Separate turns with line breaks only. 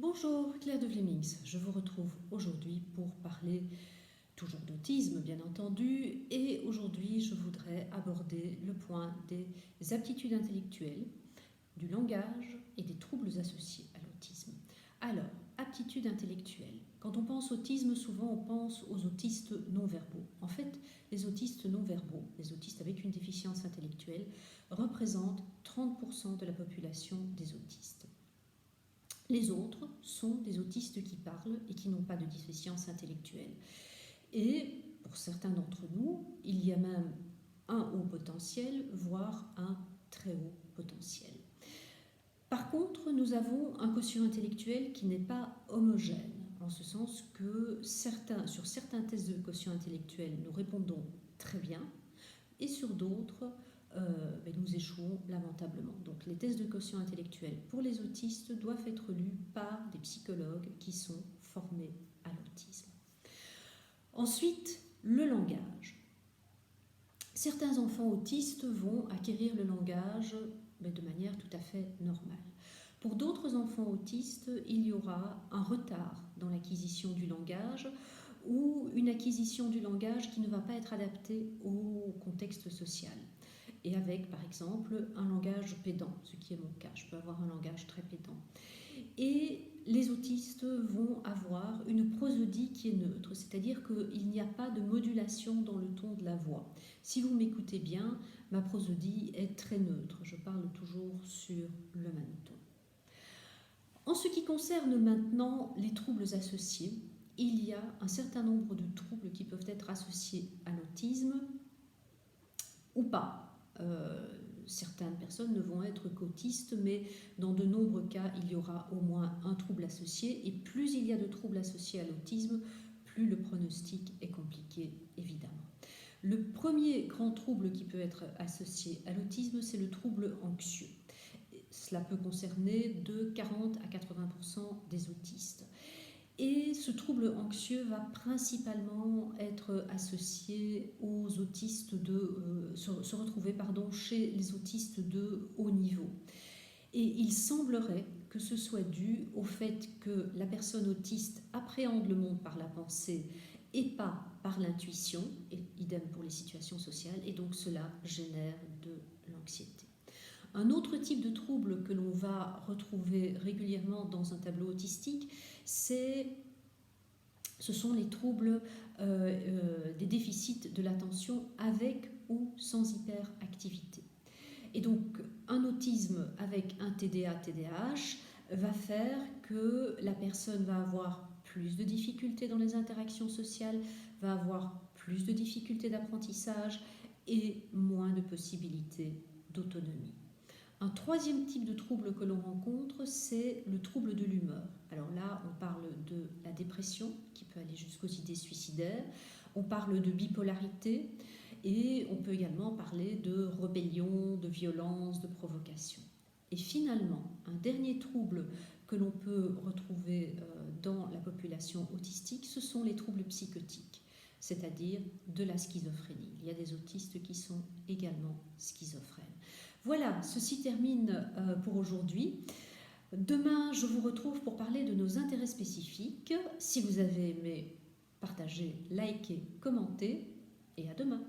Bonjour, Claire de Vlemings. Je vous retrouve aujourd'hui pour parler toujours d'autisme, bien entendu, et aujourd'hui je voudrais aborder le point des aptitudes intellectuelles, du langage et des troubles associés à l'autisme. Alors, aptitudes intellectuelles. Quand on pense autisme, souvent on pense aux autistes non-verbaux. En fait, les autistes non-verbaux, les autistes avec une déficience intellectuelle, représentent 30% de la population des autistes. Les autres sont des autistes qui parlent et qui n'ont pas de déficience intellectuelle. Et pour certains d'entre nous, il y a même un haut potentiel, voire un très haut potentiel. Par contre, nous avons un quotient intellectuel qui n'est pas homogène, en ce sens que sur certains tests de quotient intellectuel, nous répondons très bien, et sur d'autres, nous échouons lamentablement. Donc les tests de quotient intellectuel pour les autistes doivent être lus par des psychologues qui sont formés à l'autisme. Ensuite, le langage. Certains enfants autistes vont acquérir le langage de manière tout à fait normale. Pour d'autres enfants autistes, il y aura un retard dans l'acquisition du langage ou une acquisition du langage qui ne va pas être adaptée au contexte social. Et avec, par exemple, un langage pédant, ce qui est mon cas. Je peux avoir un langage très pédant. Et les autistes vont avoir une prosodie qui est neutre, c'est-à-dire qu'il n'y a pas de modulation dans le ton de la voix. Si vous m'écoutez bien, ma prosodie est très neutre. Je parle toujours sur le même ton. En ce qui concerne maintenant les troubles associés, il y a un certain nombre de troubles qui peuvent être associés à l'autisme ou pas. Certaines personnes ne vont être qu'autistes, mais dans de nombreux cas, il y aura au moins un trouble associé. Et plus il y a de troubles associés à l'autisme, plus le pronostic est compliqué, évidemment. Le premier grand trouble qui peut être associé à l'autisme, c'est le trouble anxieux. Cela peut concerner de 40 à 80% des autistes. Et ce trouble anxieux va principalement être associé aux autistes se retrouver chez les autistes de haut niveau. Et il semblerait que ce soit dû au fait que la personne autiste appréhende le monde par la pensée et pas par l'intuition, et idem pour les situations sociales, et donc cela génère de l'anxiété. Un autre type de trouble que l'on va retrouver régulièrement dans un tableau autistique, ce sont les troubles des déficits de l'attention avec ou sans hyperactivité. Et donc, un autisme avec un TDA-TDAH va faire que la personne va avoir plus de difficultés dans les interactions sociales, va avoir plus de difficultés d'apprentissage et moins de possibilités d'autonomie. Un troisième type de trouble que l'on rencontre, c'est le trouble de l'humeur. Alors là, on parle de la dépression, qui peut aller jusqu'aux idées suicidaires. On parle de bipolarité et on peut également parler de rébellion, de violence, de provocation. Et finalement, un dernier trouble que l'on peut retrouver dans la population autistique, ce sont les troubles psychotiques, c'est-à-dire de la schizophrénie. Il y a des autistes qui sont également schizophrènes. Voilà, ceci termine pour aujourd'hui. Demain, je vous retrouve pour parler de nos intérêts spécifiques. Si vous avez aimé, partagez, likez, commentez et à demain.